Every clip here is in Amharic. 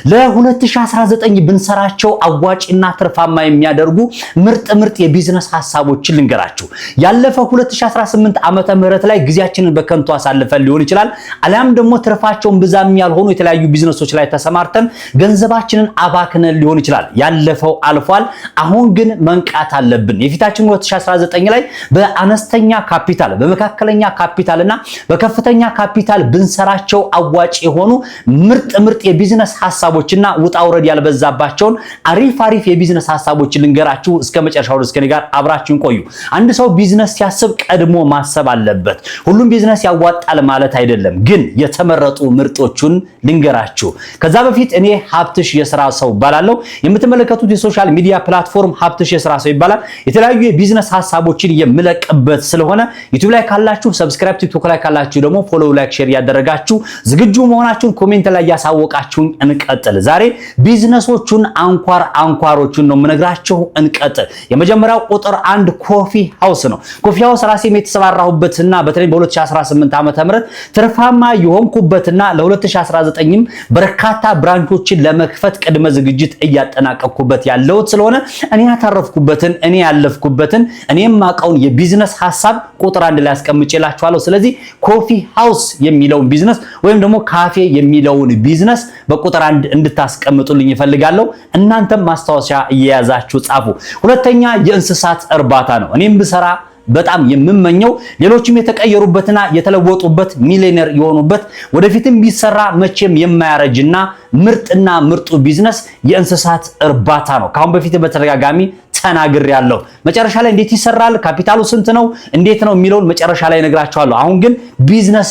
ለ2019 ብንሰራቸው አዋጭና ትርፋማ የሚያደርጉ ምርጥ የቢዝነስ ሐሳቦችን ልንገራችሁ። ያለፈው 2018 ዓመተ ምህረት ላይ ጊዜያችንን በከንቱ አሳልፈን ሊሆን ይችላል፣ አሊያም ደግሞ ትርፋቸውን ብዛም ያልሆኑ የተለያዩ ቢዝነሶች ላይ ተሰማርተን ገንዘባችንን አባክነን ሊሆን ይችላል። ያለፈው አልፏል። አሁን ግን መንቃት አለብን። የፊታችን 2019 ላይ በአነስተኛ ካፒታል፣ በመካከለኛ ካፒታልና በከፍተኛ ካፒታል ብንሰራቸው አዋጭ የሆኑ ምርጥ የቢዝነስ ሐሳቦችና ውጣ ውረድ ያልበዛባቸውን አሪፍ የቢዝነስ ሐሳቦችን ልንገራችሁ። እስከ መጨረሻው ድረስ ከኔ ጋር አብራችሁን ቆዩ። አንድ ሰው ቢዝነስ ሲያስብ ቀድሞ ማሰብ አለበት። ሁሉም ቢዝነስ ያዋጣል ማለት አይደለም፣ ግን የተመረጡ ምርጦቹን ልንገራችሁ። ከዛ በፊት እኔ ሀብትሽ የሥራ ሰው ባላለው የምትመለከቱት የሶሻል ሚዲያ ፕላትፎርም ሀብትሽ የሥራ ሰው ይባላል። የተለያዩ የቢዝነስ ሐሳቦችን የምለቅበት ስለሆነ ዩቲዩብ ላይ ካላችሁ ሰብስክራይብ፣ ቲክቶክ ላይ ካላችሁ ደግሞ ፎሎው፣ ላይክ፣ ሼር ያደረጋችሁ ዝግጁ መሆናችሁን ኮሜንት ላይ ያሳወቃችሁን እንቀጥል። ዛሬ ቢዝነሶቹን አንኳሮቹን ነው የምነግራችሁ። እንቀጥል። የመጀመሪያው ቁጥር 1 ኮፊ ሃውስ ነው። ኮፊ ሃውስ ራሴም የተሰማራሁበትና በተለይ በ2018 ዓመተ ምህረት ትርፋማ የሆንኩበትና ለ2019ም በርካታ ብራንቾችን ለመክፈት ቅድመ ዝግጅት እያጠናቀቅኩበት ያለውት ስለሆነ እኔ ያተረፍኩበትን እኔ ያለፍኩበትን እኔም ማቀውን የቢዝነስ ሐሳብ ቁጥር 1 ላይ አስቀምጬላችኋለሁ። ስለዚህ ኮፊ ሃውስ የሚለውን ቢዝነስ ወይም ደግሞ ካፌ የሚለውን ቢዝነስ በቁጥር 1 እንድታስቀምጡልኝ ይፈልጋለሁ። እናንተም ማስታወሻ እየያዛችሁ ጻፉ። ሁለተኛ የእንስሳት እርባታ ነው። እኔም ብሰራ በጣም የምመኘው ሌሎችም የተቀየሩበትና የተለወጡበት ሚሊዮነር የሆኑበት ወደፊትም ቢሰራ መቼም የማያረጅና ምርጡ ቢዝነስ የእንስሳት እርባታ ነው። ካሁን በፊት በተደጋጋሚ ተናግር ያለው መጨረሻ ላይ እንዴት ይሰራል፣ ካፒታሉ ስንት ነው፣ እንዴት ነው የሚለውን መጨረሻ ላይ ነግራችኋለሁ። አሁን ግን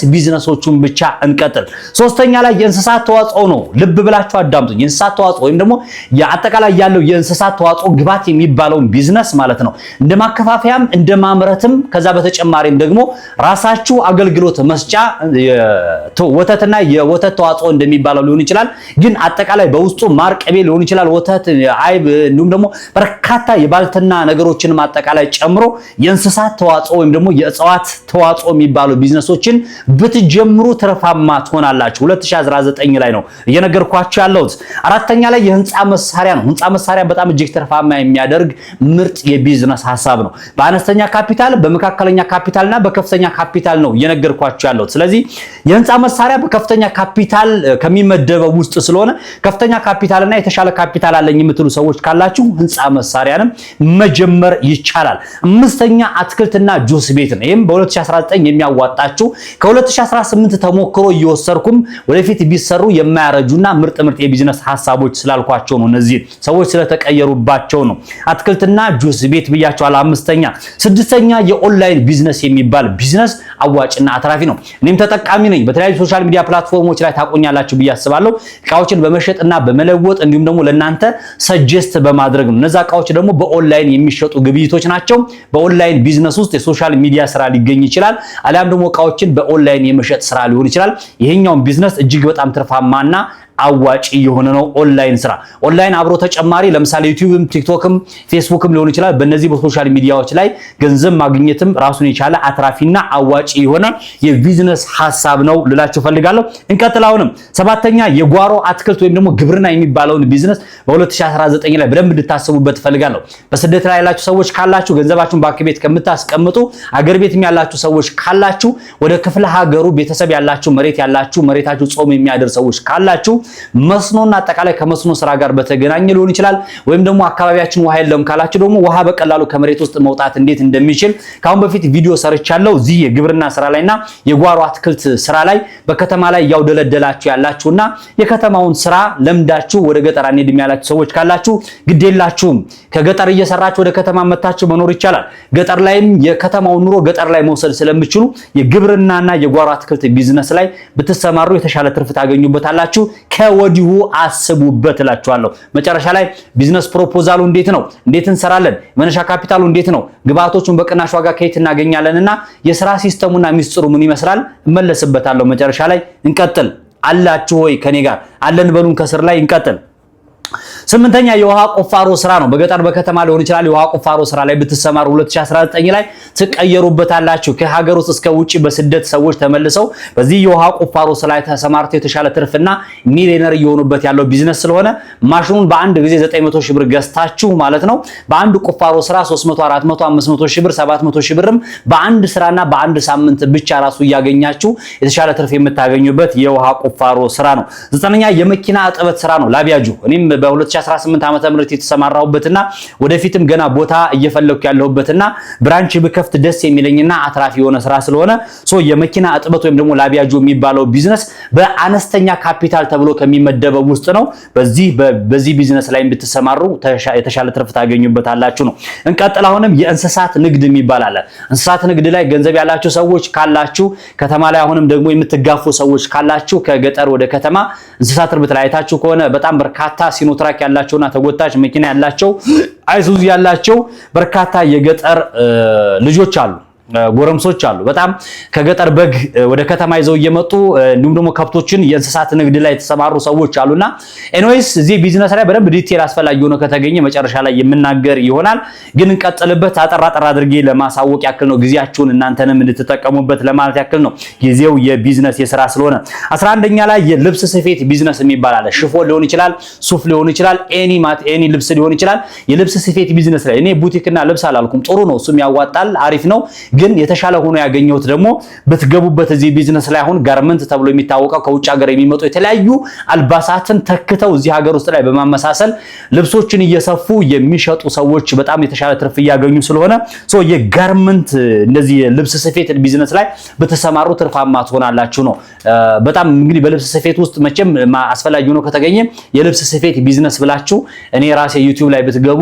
ቢዝነሶቹን ብቻ እንቀጥል። ሶስተኛ ላይ የእንስሳት ተዋጽኦ ነው። ልብ ብላችሁ አዳምጡኝ። የእንስሳት ተዋጽኦ ወይም ደግሞ የአጠቃላይ ያለው የእንስሳት ተዋጽኦ ግባት የሚባለውን ቢዝነስ ማለት ነው። እንደ ማከፋፈያም እንደ ማምረትም ከዛ በተጨማሪም ደግሞ ራሳችሁ አገልግሎት መስጫ ወተትና የወተት ተዋጽኦ እንደሚባለው ሊሆን ይችላል። ግን አጠቃላይ በውስጡ ማር፣ ቅቤ ሊሆን ይችላል፣ ወተት፣ አይብ እንዲሁም ደግሞ በርካታ የባልትና ነገሮችን አጠቃላይ ጨምሮ የእንስሳት ተዋጽኦ ወይም ደግሞ የእጽዋት ተዋጽኦ የሚባሉ ቢዝነሶችን ብትጀምሩ ትርፋማ ትሆናላችሁ። 2019 ላይ ነው እየነገርኳችሁ ያለሁት። አራተኛ ላይ የህንፃ መሳሪያ ነው። ህንፃ መሳሪያ በጣም እጅግ ትርፋማ የሚያደርግ ምርጥ የቢዝነስ ሐሳብ ነው። በአነስተኛ ካፒታል፣ በመካከለኛ ካፒታልና በከፍተኛ ካፒታል ነው እየነገርኳችሁ ያለሁት። ስለዚህ የህንፃ መሳሪያ በከፍተኛ ካፒታል ከሚመደበው ውስጥ ስለሆነ ከፍተኛ ካፒታልና የተሻለ ካፒታል አለኝ የምትሉ ሰዎች ካላችሁ ህንፃ መሳሪያንም መጀመር ይቻላል። አምስተኛ አትክልትና ጁስ ቤት ነው። ይሄም በ2019 የሚያዋጣችሁ ከ2018 ተሞክሮ እየወሰርኩም ወደፊት ቢሰሩ የማያረጁና ምርጥ የቢዝነስ ሐሳቦች ስላልኳቸው ነው። እነዚህ ሰዎች ስለተቀየሩባቸው ነው አትክልትና ጁስ ቤት ብያቸዋል። አምስተኛ። ስድስተኛ የኦንላይን ቢዝነስ የሚባል ቢዝነስ አዋጭና አትራፊ ነው። እኔም ተጠቃሚ ነኝ። በተለያዩ ሶሻል ሚዲያ ፕላትፎርሞች ላይ ታቆኛላችሁ ብዬ አስባለሁ። እቃዎችን በመሸጥና በመለወጥ እንዲሁም ደግሞ ለናንተ ሰጀስት በማድረግ ነው። እነዛ እቃዎች ደግሞ በኦንላይን የሚሸጡ ግብይቶች ናቸው። በኦንላይን ቢዝነስ ውስጥ የሶሻል ሚዲያ ስራ ሊገኝ ይችላል፣ አሊያም ደግሞ እቃዎችን በኦንላይን የመሸጥ ስራ ሊሆን ይችላል። ይሄኛው ቢዝነስ እጅግ በጣም ትርፋማና አዋጪ የሆነ ነው። ኦንላይን ስራ ኦንላይን አብሮ ተጨማሪ ለምሳሌ ዩቲዩብም፣ ቲክቶክም፣ ፌስቡክም ሊሆን ይችላል። በእነዚህ በሶሻል ሚዲያዎች ላይ ገንዘብ ማግኘትም ራሱን የቻለ አትራፊና አዋጪ የሆነ የቢዝነስ ሐሳብ ነው ልላችሁ ፈልጋለሁ። እንቀጥል። አሁንም ሰባተኛ የጓሮ አትክልት ወይም ደግሞ ግብርና የሚባለውን ቢዝነስ በ2019 ላይ በደንብ እንድታስቡበት ፈልጋለሁ። በስደት ላይ ያላችሁ ሰዎች ካላችሁ ገንዘባችሁን ባንክ ቤት ከምታስቀምጡ አገር ቤትም ያላችሁ ሰዎች ካላችሁ ወደ ክፍለ ሀገሩ ቤተሰብ ያላችሁ መሬት ያላችሁ መሬታችሁ ጾም የሚያደር ሰዎች ካላችሁ መስኖና አጠቃላይ ከመስኖ ስራ ጋር በተገናኘ ሊሆን ይችላል። ወይም ደግሞ አካባቢያችን ውሃ የለም ካላችሁ ደግሞ ውሃ በቀላሉ ከመሬት ውስጥ መውጣት እንዴት እንደሚችል ካሁን በፊት ቪዲዮ ሰርቻለሁ። እዚህ የግብርና ስራ ላይና የጓሮ አትክልት ስራ ላይ በከተማ ላይ ያውደለደላችሁ ያላችሁና የከተማውን ስራ ለምዳችሁ ወደ ገጠር አንሄድም ያላችሁ ሰዎች ካላችሁ ግዴላችሁም ከገጠር እየሰራችሁ ወደ ከተማ መታችሁ መኖር ይቻላል። ገጠር ላይም የከተማውን ኑሮ ገጠር ላይ መውሰድ ስለምትችሉ የግብርናና የጓሮ አትክልት ቢዝነስ ላይ ብትሰማሩ የተሻለ ትርፍ ታገኙበታላችሁ። ከወዲሁ አስቡበት እላችኋለሁ። መጨረሻ ላይ ቢዝነስ ፕሮፖዛሉ እንዴት ነው፣ እንዴት እንሰራለን፣ መነሻ ካፒታሉ እንዴት ነው፣ ግብአቶቹን በቅናሽ ዋጋ ከየት እናገኛለንና የሥራ ሲስተሙና ሚስጥሩ ምን ይመስላል እመለስበታለሁ። መጨረሻ ላይ እንቀጥል። አላችሁ ወይ ከኔ ጋር አለን በሉን። ከስር ላይ እንቀጥል። ስምንተኛ የውሃ ቁፋሮ ስራ ነው። በገጠር በከተማ ሊሆን ይችላል። የውሃ ቁፋሮ ስራ ላይ ብትሰማሩ 2019 ላይ ትቀየሩበታላችሁ። ከሀገር ውስጥ እስከ ውጪ በስደት ሰዎች ተመልሰው በዚህ የውሃ ቁፋሮ ስራ ላይ ተሰማርተው የተሻለ ትርፍና ሚሊዮነር እየሆኑበት ያለው ቢዝነስ ስለሆነ ማሽኑን በአንድ ጊዜ 900 ሺህ ብር ገዝታችሁ ማለት ነው በአንድ ቁፋሮ ስራ 300፣ 400፣ 500 ሺህ ብር 700 ሺህ ብርም በአንድ ስራና በአንድ ሳምንት ብቻ ራሱ እያገኛችሁ የተሻለ ትርፍ የምታገኙበት የውሃ ቁፋሮ ስራ ነው። ዘጠነኛ የመኪና እጥበት ስራ ነው። ላቢያጁ እኔም በ2018 ዓመተ ምህረት የተሰማራሁበትና ወደፊትም ገና ቦታ እየፈለኩ ያለሁበትና ብራንች ብከፍት ደስ የሚለኝና አትራፊ የሆነ ስራ ስለሆነ የመኪና እጥበት ወይም ደግሞ ላቢያጁ የሚባለው ቢዝነስ በአነስተኛ ካፒታል ተብሎ ከሚመደበው ውስጥ ነው። በዚህ ቢዝነስ ላይ ብትሰማሩ የተሻለ ትርፍ ታገኙበታላችሁ ነው። እንቀጥል። አሁንም የእንስሳት ንግድ የሚባል አለ። እንስሳት ንግድ ላይ ገንዘብ ያላችሁ ሰዎች ካላችሁ፣ ከተማ ላይ አሁንም ደግሞ የምትጋፉ ሰዎች ካላችሁ ከገጠር ወደ ከተማ እንስሳት እርባታ ላይ አይታችሁ ከሆነ በጣም በርካታ ሲኖትራክ ያላቸውና ተጎታች መኪና ያላቸው አይሱዙ ያላቸው በርካታ የገጠር ልጆች አሉ፣ ጎረምሶች አሉ። በጣም ከገጠር በግ ወደ ከተማ ይዘው እየመጡ እንዲሁም ደግሞ ከብቶችን የእንስሳት ንግድ ላይ የተሰማሩ ሰዎች አሉና ኤኒዌይስ እዚህ ቢዝነስ ላይ በደንብ ዲቴል አስፈላጊ ሆኖ ከተገኘ መጨረሻ ላይ የምናገር ይሆናል። ግን እንቀጥልበት። አጠራጠር አድርጌ ለማሳወቅ ያክል ነው፣ ጊዜያችሁን እናንተንም እንድትጠቀሙበት ለማለት ያክል ነው። ጊዜው የቢዝነስ የሥራ ስለሆነ 11ኛ ላይ የልብስ ስፌት ቢዝነስ የሚባል አለ። ሽፎን ሊሆን ይችላል፣ ሱፍ ሊሆን ይችላል፣ ኤኒ ልብስ ሊሆን ይችላል። የልብስ ስፌት ቢዝነስ ላይ እኔ ቡቲክና ልብስ አላልኩም፣ ጥሩ ነው፣ እሱም ያዋጣል፣ አሪፍ ነው። ግን የተሻለ ሆኖ ያገኘሁት ደግሞ በትገቡበት እዚህ ቢዝነስ ላይ አሁን ጋርመንት ተብሎ የሚታወቀው ከውጭ ሀገር የሚመጡ የተለያዩ አልባሳትን ተክተው እዚህ ሀገር ውስጥ ላይ በማመሳሰል ልብሶችን እየሰፉ የሚሸጡ ሰዎች በጣም የተሻለ ትርፍ እያገኙ ስለሆነ የጋርመንት እንደዚህ ልብስ ስፌት ቢዝነስ ላይ በተሰማሩ ትርፋማ ትሆናላችሁ ነው። በጣም እንግዲህ በልብስ ስፌት ውስጥ መቼም አስፈላጊ ሆኖ ከተገኘ የልብስ ስፌት ቢዝነስ ብላችሁ እኔ ራሴ ዩቲዩብ ላይ ብትገቡ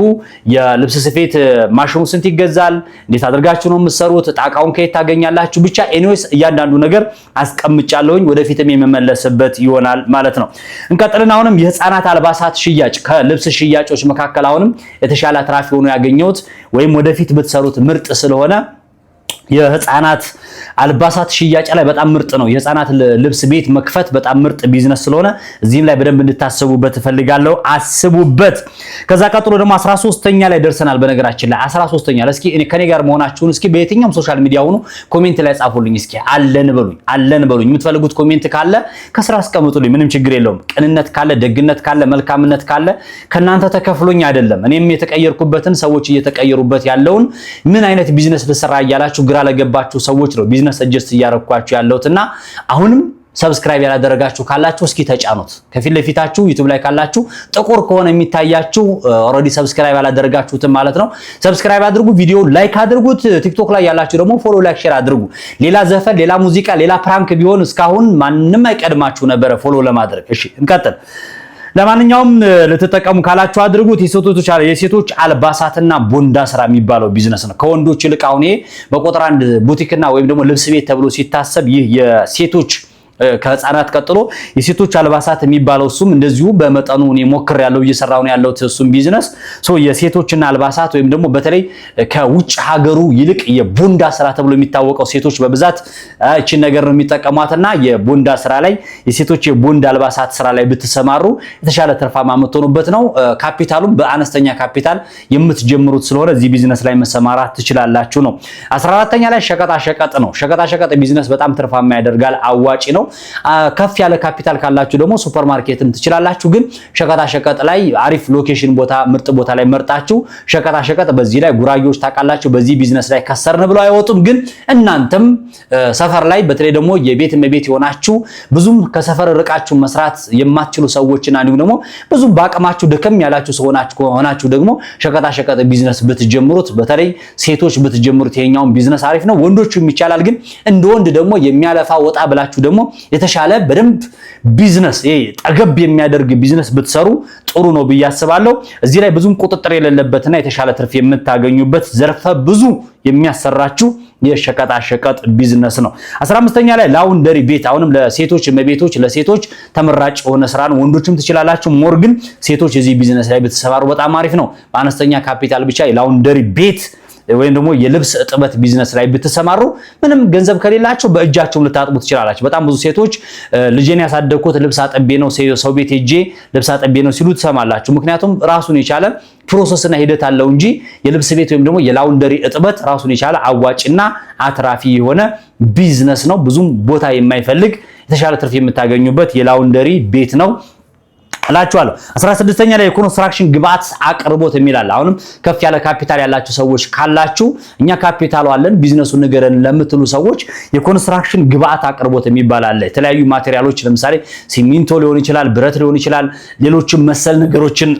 የልብስ ስፌት ማሽኑ ስንት ይገዛል፣ እንዴት አድርጋችሁ ነው የምትሰሩት፣ ጣቃውን ከየት ታገኛላችሁ፣ ብቻ ኤኒዌይስ እያንዳንዱ ነገር አስቀምጫለሁኝ። ወደፊትም የምመለስበት ይሆናል ማለት ነው። እንቀጥልና አሁንም የህፃናት አልባሳት ሽያጭ ከልብስ ሽያጮች መካከል አሁንም የተሻለ አትራፊ ሆኖ ያገኘሁት ወይም ወደፊት ብትሰሩት ምርጥ ስለሆነ የህፃናት አልባሳት ሽያጭ ላይ በጣም ምርጥ ነው። የህፃናት ልብስ ቤት መክፈት በጣም ምርጥ ቢዝነስ ስለሆነ እዚህም ላይ በደንብ እንድታስቡበት እፈልጋለሁ። አስቡበት። ከዛ ቀጥሎ ደግሞ 13ኛ ላይ ደርሰናል። በነገራችን ላይ 13ኛ እስኪ ከኔ ጋር መሆናችሁን እስኪ በየትኛውም ሶሻል ሚዲያ ሆኑ ኮሜንት ላይ ጻፉልኝ። እስኪ አለን በሉኝ። የምትፈልጉት ኮሜንት ካለ ከስራ አስቀምጡልኝ። ምንም ችግር የለውም። ቅንነት ካለ፣ ደግነት ካለ፣ መልካምነት ካለ ከናንተ ተከፍሎኝ አይደለም። እኔም የተቀየርኩበትን ሰዎች እየተቀየሩበት ያለውን ምን አይነት ቢዝነስ ልሰራ እያላችሁ ግራ ለገባችሁ ሰዎች ነው ቢዝነስ ሰጀስት እያረኳችሁ ያለውትና አሁንም ሰብስክራይብ ያላደረጋችሁ ካላችሁ እስኪ ተጫኑት። ከፊት ለፊታችሁ ዩቲዩብ ላይ ካላችሁ ጥቁር ከሆነ የሚታያችሁ ኦሬዲ ሰብስክራይብ ያላደረጋችሁትን ማለት ነው። ሰብስክራይብ አድርጉ፣ ቪዲዮ ላይክ አድርጉት። ቲክቶክ ላይ ያላችሁ ደግሞ ፎሎ፣ ላይክ፣ ሼር አድርጉ። ሌላ ዘፈን፣ ሌላ ሙዚቃ፣ ሌላ ፕራንክ ቢሆን እስካሁን ማንንም አይቀድማችሁ ነበረ ፎሎ ለማድረግ። እሺ እንቀጥል። ለማንኛውም ልትጠቀሙ ካላችሁ አድርጉት። የሴቶች አልባሳትና ቦንዳ ስራ የሚባለው ቢዝነስ ነው። ከወንዶች ይልቅ አሁን በቁጥር አንድ ቡቲክና ወይም ደግሞ ልብስ ቤት ተብሎ ሲታሰብ ይህ የሴቶች ከህፃናት ቀጥሎ የሴቶች አልባሳት የሚባለው እሱም እንደዚሁ በመጠኑ እኔ ሞክሬያለሁ፣ እየሰራሁ ነው ያለሁት እሱም ቢዝነስ የሴቶችና አልባሳት ወይም ደግሞ በተለይ ከውጭ ሀገሩ ይልቅ የቦንዳ ስራ ተብሎ የሚታወቀው ሴቶች በብዛት እቺን ነገር ነው የሚጠቀሟትና የቦንዳ ስራ ላይ የሴቶች የቦንዳ አልባሳት ስራ ላይ ብትሰማሩ የተሻለ ትርፋማ የምትሆኑበት ነው። ካፒታሉም በአነስተኛ ካፒታል የምትጀምሩት ስለሆነ እዚህ ቢዝነስ ላይ መሰማራት ትችላላችሁ ነው። 14ኛ ላይ ሸቀጣ ሸቀጥ ነው። ሸቀጣ ሸቀጥ ቢዝነስ በጣም ትርፋማ ያደርጋል፣ አዋጪ ነው። ከፍ ያለ ካፒታል ካላችሁ ደግሞ ሱፐርማርኬትም ትችላላችሁ። ግን ሸቀጣ ሸቀጥ ላይ አሪፍ ሎኬሽን ቦታ፣ ምርጥ ቦታ ላይ መርጣችሁ ሸቀጣ ሸቀጥ በዚህ ላይ ጉራጌዎች ታውቃላችሁ፣ በዚህ ቢዝነስ ላይ ከሰርን ብለው አይወጡም። ግን እናንተም ሰፈር ላይ በተለይ ደግሞ የቤት እመቤት የሆናችሁ ብዙም ከሰፈር ርቃችሁ መስራት የማትችሉ ሰዎችና እንዲሁም ደግሞ ብዙ በአቅማችሁ ደከም ያላችሁ ሆናችሁ ደግሞ ሸቀጣ ሸቀጥ ቢዝነስ ብትጀምሩት፣ በተለይ ሴቶች ብትጀምሩት ይሄኛውን ቢዝነስ አሪፍ ነው። ወንዶችም ይቻላል። ግን እንደ ወንድ ደግሞ የሚያለፋ ወጣ ብላችሁ ደግሞ የተሻለ በደንብ ቢዝነስ ጠገብ የሚያደርግ ቢዝነስ ብትሰሩ ጥሩ ነው ብዬ አስባለሁ። እዚህ ላይ ብዙም ቁጥጥር የሌለበትና የተሻለ ትርፍ የምታገኙበት ዘርፈ ብዙ የሚያሰራችሁ የሸቀጣ ሸቀጥ ቢዝነስ ነው። 15ኛ ላይ ላውንደሪ ቤት፣ አሁንም ለሴቶች መቤቶች ለሴቶች ተመራጭ የሆነ ስራ ነው። ወንዶችም ትችላላችሁ። ሞር ግን ሴቶች እዚህ ቢዝነስ ላይ ብትሰማሩ በጣም አሪፍ ነው። በአነስተኛ ካፒታል ብቻ የላውንደሪ ቤት ወይም ደግሞ የልብስ እጥበት ቢዝነስ ላይ ብትሰማሩ ምንም ገንዘብ ከሌላችሁ በእጃችሁ ልታጥቡ ትችላላችሁ። በጣም ብዙ ሴቶች ልጄን ያሳደግኩት ልብስ አጥቤ ነው፣ ሰው ቤት ሄጄ ልብስ አጥቤ ነው ሲሉ ትሰማላችሁ። ምክንያቱም ራሱን የቻለ ፕሮሰስ እና ሂደት አለው እንጂ የልብስ ቤት ወይም ደግሞ የላውንደሪ እጥበት ራሱን የቻለ አዋጭና አትራፊ የሆነ ቢዝነስ ነው። ብዙም ቦታ የማይፈልግ የተሻለ ትርፍ የምታገኙበት የላውንደሪ ቤት ነው እላችኋለሁ። 16ኛ ላይ የኮንስትራክሽን ግብአት አቅርቦት የሚላል። አሁንም ከፍ ያለ ካፒታል ያላችሁ ሰዎች ካላችሁ እኛ ካፒታሉ አለን ቢዝነሱን ንገረን ለምትሉ ሰዎች የኮንስትራክሽን ግብአት አቅርቦት የሚባል አለ። የተለያዩ ማቴሪያሎች ለምሳሌ ሲሚንቶ ሊሆን ይችላል፣ ብረት ሊሆን ይችላል፣ ሌሎችም መሰል ነገሮችን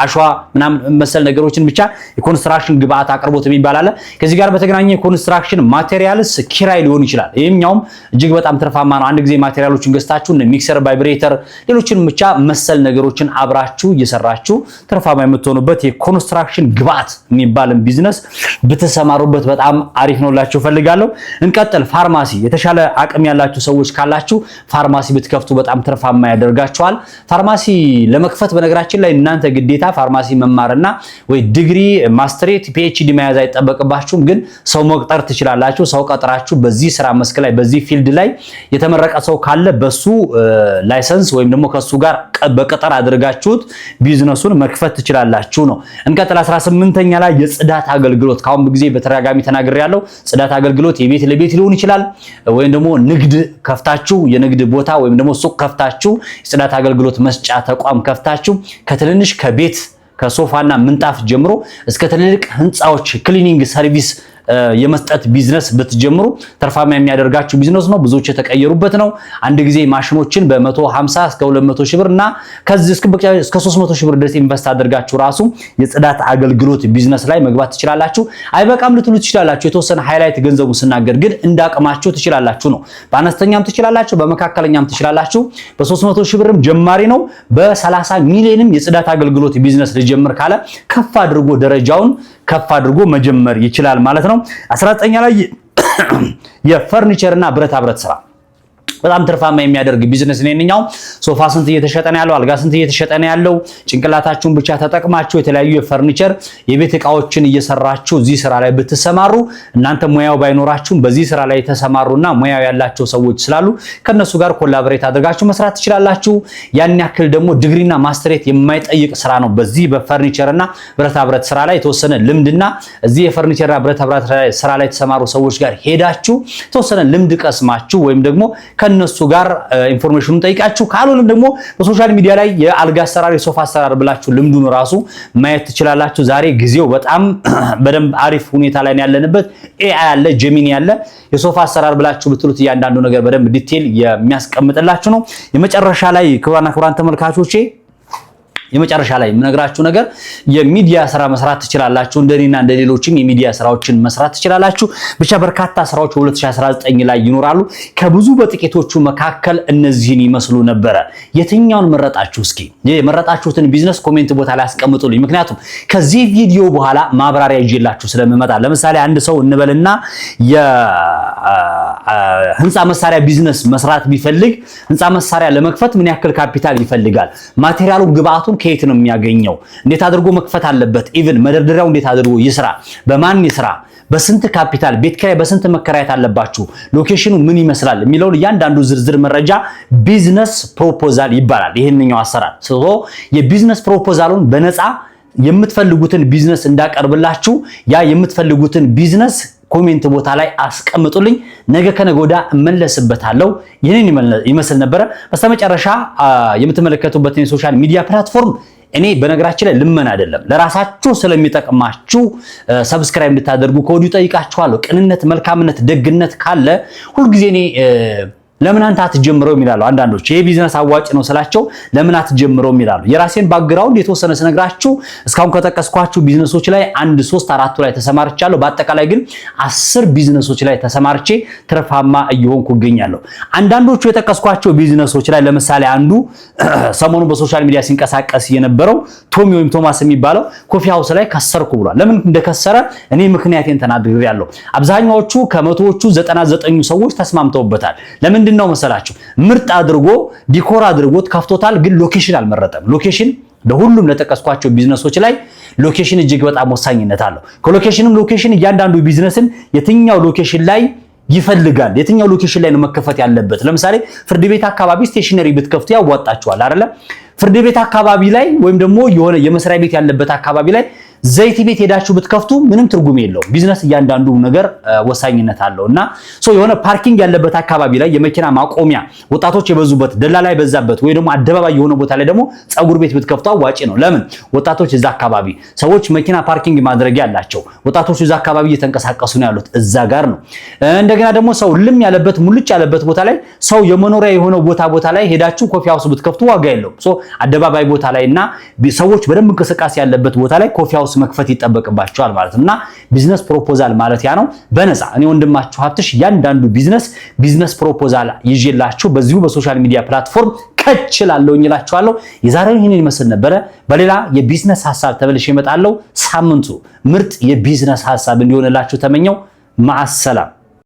አሸዋ ምናምን መሰል ነገሮችን ብቻ የኮንስትራክሽን ግብአት አቅርቦት የሚባል አለ። ከዚህ ጋር በተገናኘ የኮንስትራክሽን ማቴሪያልስ ኪራይ ሊሆን ይችላል። ይሄኛውም እጅግ በጣም ትርፋማ ነው። አንድ ጊዜ ማቴሪያሎችን ገዝታችሁ ሚክሰር፣ ቫይብሬተር፣ ሌሎችን ብቻ መሰል ነገሮችን አብራችሁ እየሰራችሁ ትርፋማ የምትሆኑበት የኮንስትራክሽን ግብአት የሚባል ቢዝነስ ብትሰማሩበት በጣም አሪፍ ነው ላችሁ ፈልጋለሁ። እንቀጥል። ፋርማሲ የተሻለ አቅም ያላችሁ ሰዎች ካላችሁ ፋርማሲ ብትከፍቱ በጣም ትርፋማ ያደርጋችኋል። ፋርማሲ ለመክፈት በነገራችን ላይ እናንተ ግዴታ ፋርማሲ መማርና ወይ ዲግሪ፣ ማስተሬት፣ ፒኤችዲ መያዝ አይጠበቅባችሁም። ግን ሰው መቅጠር ትችላላችሁ። ሰው ቀጥራችሁ በዚህ ስራ መስክ ላይ በዚህ ፊልድ ላይ የተመረቀ ሰው ካለ በሱ ላይሰንስ ወይም ደግሞ ከሱ ጋር በቀጠር አድርጋችሁት ቢዝነሱን መክፈት ትችላላችሁ ነው። እንቀጥል። 18ኛ ላይ የጽዳት አገልግሎት ካሁን ጊዜ በተደጋጋሚ ተናግሬያለሁ። ጽዳት አገልግሎት የቤት ለቤት ሊሆን ይችላል ወይም ደግሞ ንግድ ከፍታችሁ የንግድ ቦታ ወይም ደግሞ ሱቅ ከፍታችሁ የጽዳት አገልግሎት መስጫ ተቋም ከፍታችሁ ከትንንሽ ከቤት ከሶፋና ምንጣፍ ጀምሮ እስከ ትልልቅ ህንጻዎች ክሊኒንግ ሰርቪስ የመስጠት ቢዝነስ ብትጀምሩ ተርፋማ የሚያደርጋችሁ ቢዝነስ ነው። ብዙዎች የተቀየሩበት ነው። አንድ ጊዜ ማሽኖችን በ150 እስከ 200 ሺህ ብር እና ከዚህ እስከ 300 ሺህ ብር ድረስ ኢንቨስት አድርጋችሁ ራሱ የጽዳት አገልግሎት ቢዝነስ ላይ መግባት ትችላላችሁ። አይበቃም ልትሉ ትችላላችሁ። የተወሰነ ሃይላይት ገንዘቡን ስናገር ግን እንዳቅማችሁ ትችላላችሁ ነው። በአነስተኛም ትችላላችሁ፣ በመካከለኛም ትችላላችሁ። በ300 ሺህ ብርም ጀማሪ ነው። በ30 ሚሊዮንም የጽዳት አገልግሎት ቢዝነስ ሊጀምር ካለ ከፍ አድርጎ ደረጃውን ከፍ አድርጎ መጀመር ይችላል ማለት ነው። 19ኛ ላይ የፈርኒቸር እና ብረታ ብረት ስራ በጣም ትርፋማ የሚያደርግ ቢዝነስ ነው። የኛው ሶፋ ስንት እየተሸጠ ነው ያለው? አልጋ ስንት እየተሸጠ ነው ያለው? ጭንቅላታችሁን ብቻ ተጠቅማችሁ የተለያዩ የፈርኒቸር የቤት እቃዎችን እየሰራችሁ እዚህ ስራ ላይ ብትሰማሩ እናንተ ሙያው ባይኖራችሁም በዚህ ስራ ላይ ተሰማሩና ሙያው ያላቸው ሰዎች ስላሉ ከነሱ ጋር ኮላቦሬት አድርጋችሁ መስራት ትችላላችሁ። ያን ያክል ደግሞ ዲግሪና ማስተሬት የማይጠይቅ ስራ ነው። በዚህ በፈርኒቸርና ብረታ ብረት ስራ ላይ የተወሰነ ልምድና እዚህ የፈርኒቸርና ብረታ ብረት ስራ ላይ ተሰማሩ ሰዎች ጋር ሄዳችሁ የተወሰነ ልምድ ቀስማችሁ ወይም ደግሞ ከነሱ ጋር ኢንፎርሜሽኑን ጠይቃችሁ ካልሆነም ደግሞ በሶሻል ሚዲያ ላይ የአልጋ አሰራር የሶፋ አሰራር ብላችሁ ልምዱን ራሱ ማየት ትችላላችሁ። ዛሬ ጊዜው በጣም በደንብ አሪፍ ሁኔታ ላይ ያለንበት ኤአይ ያለ ጀሚኒ ያለ የሶፋ አሰራር ብላችሁ ብትሉት እያንዳንዱ ነገር በደንብ ዲቴል የሚያስቀምጥላችሁ ነው። የመጨረሻ ላይ ክቡራን ተመልካቾቼ የመጨረሻ ላይ የምነግራችሁ ነገር የሚዲያ ስራ መስራት ትችላላችሁ። እንደኔና እንደሌሎችም የሚዲያ ስራዎችን መስራት ትችላላችሁ። ብቻ በርካታ ስራዎች 2019 ላይ ይኖራሉ። ከብዙ በጥቂቶቹ መካከል እነዚህን ይመስሉ ነበረ። የትኛውን መረጣችሁ? እስኪ የመረጣችሁትን ቢዝነስ ኮሜንት ቦታ ላይ አስቀምጡልኝ። ምክንያቱም ከዚህ ቪዲዮ በኋላ ማብራሪያ ይዤላችሁ ስለምመጣ ለምሳሌ አንድ ሰው እንበልና የህንፃ መሳሪያ ቢዝነስ መስራት ቢፈልግ ህንፃ መሳሪያ ለመክፈት ምን ያክል ካፒታል ይፈልጋል? ማቴሪያሉ ግብአቱን ከየት ነው የሚያገኘው? እንዴት አድርጎ መክፈት አለበት? ኢቭን መደርደሪያው እንዴት አድርጎ ይስራ? በማን ይስራ? በስንት ካፒታል ቤት ኪራይ በስንት መከራየት አለባችሁ? ሎኬሽኑ ምን ይመስላል? የሚለውን እያንዳንዱ ዝርዝር መረጃ ቢዝነስ ፕሮፖዛል ይባላል። ይሄንኛው አሰራር የቢዝነስ ፕሮፖዛሉን በነፃ የምትፈልጉትን ቢዝነስ እንዳቀርብላችሁ ያ የምትፈልጉትን ቢዝነስ ኮሜንት ቦታ ላይ አስቀምጡልኝ። ነገ ከነገ ወዲያ እመለስበታለሁ። ይሄንን ይመስል ነበር። በስተመጨረሻ የምትመለከቱበትን የሶሻል ሚዲያ ፕላትፎርም እኔ በነገራችን ላይ ልመና አይደለም ለራሳችሁ ስለሚጠቅማችሁ ሰብስክራይብ እንድታደርጉ ከወዲሁ ጠይቃችኋለሁ። ቅንነት፣ መልካምነት፣ ደግነት ካለ ሁልጊዜ እኔ ለምን አንተ አትጀምረው ይላሉ አንዳንዶች። ይሄ ቢዝነስ አዋጭ ነው ስላቸው ለምን አትጀምረው ይላሉ። የራሴን ባክግራውንድ የተወሰነ ስነግራችሁ እስካሁን ከጠቀስኳችሁ ቢዝነሶች ላይ 1 3 4 ላይ ተሰማርቻለሁ። በአጠቃላይ ግን 10 ቢዝነሶች ላይ ተሰማርቼ ትርፋማ እየሆንኩ እገኛለሁ። አንዳንዶቹ የጠቀስኳቸው ቢዝነሶች ላይ ለምሳሌ አንዱ ሰሞኑ በሶሻል ሚዲያ ሲንቀሳቀስ የነበረው ቶሚ ወይም ቶማስ የሚባለው ኮፊ ሃውስ ላይ ከሰርኩ ብሏል። ለምን እንደከሰረ እኔ ምክንያቴን ተናግሬያለሁ። አብዛኛዎቹ ከመቶዎቹ 99 ሰዎች ተስማምተውበታል። ለምን ነው መሰላችሁ? ምርጥ አድርጎ ዲኮር አድርጎት ከፍቶታል። ግን ሎኬሽን አልመረጠም። ሎኬሽን ለሁሉም ለተቀስኳቸው ቢዝነሶች ላይ ሎኬሽን እጅግ በጣም ወሳኝነት አለው። ከሎኬሽንም ሎኬሽን እያንዳንዱ ቢዝነስን የትኛው ሎኬሽን ላይ ይፈልጋል፣ የትኛው ሎኬሽን ላይ ነው መከፈት ያለበት። ለምሳሌ ፍርድ ቤት አካባቢ ስቴሽነሪ ብትከፍቱ ያዋጣችኋል አይደለ? ፍርድ ቤት አካባቢ ላይ ወይም ደግሞ የሆነ የመስሪያ ቤት ያለበት አካባቢ ላይ ዘይት ቤት ሄዳችሁ ብትከፍቱ ምንም ትርጉም የለውም። ቢዝነስ እያንዳንዱ ነገር ወሳኝነት አለውና የሆነ ፓርኪንግ ያለበት አካባቢ ላይ የመኪና ማቆሚያ ወጣቶች የበዙበት ደላላ የበዛበት ወይ ደግሞ አደባባይ የሆነ ቦታ ላይ ደግሞ ጸጉር ቤት ብትከፍቱ አዋጪ ነው። ለምን? ወጣቶች እዛ አካባቢ ሰዎች መኪና ፓርኪንግ ማድረጊያ ያላቸው ወጣቶች እዛ አካባቢ እየተንቀሳቀሱ ነው ያሉት እዛ ጋር ነው። እንደገና ደግሞ ሰው ልም ያለበት ሙልጭ ያለበት ቦታ ላይ ሰው የመኖሪያ የሆነው ቦታ ላይ ሄዳችሁ ኮፊ ሃውስ ብትከፍቱ ዋጋ የለውም። አደባባይ ቦታ ላይና ሰዎች በደንብ እንቅስቃሴ ያለበት ቦታ ላይ ኮፊ ሃውስ መክፈት ይጠበቅባቸዋል ማለት ነውና ቢዝነስ ፕሮፖዛል ማለት ያ ነው። በነፃ እኔ ወንድማችሁ ሀብትሽ ያንዳንዱ ቢዝነስ ፕሮፖዛል ይዤላችሁ በዚሁ በሶሻል ሚዲያ ፕላትፎርም ከችላለሁ እላችኋለሁ። የዛሬው ይሄንን ይመስል ነበረ። በሌላ የቢዝነስ ሐሳብ ተመልሼ እመጣለሁ። ሳምንቱ ምርጥ የቢዝነስ ሐሳብ እንዲሆንላችሁ ተመኘው። ማሰላም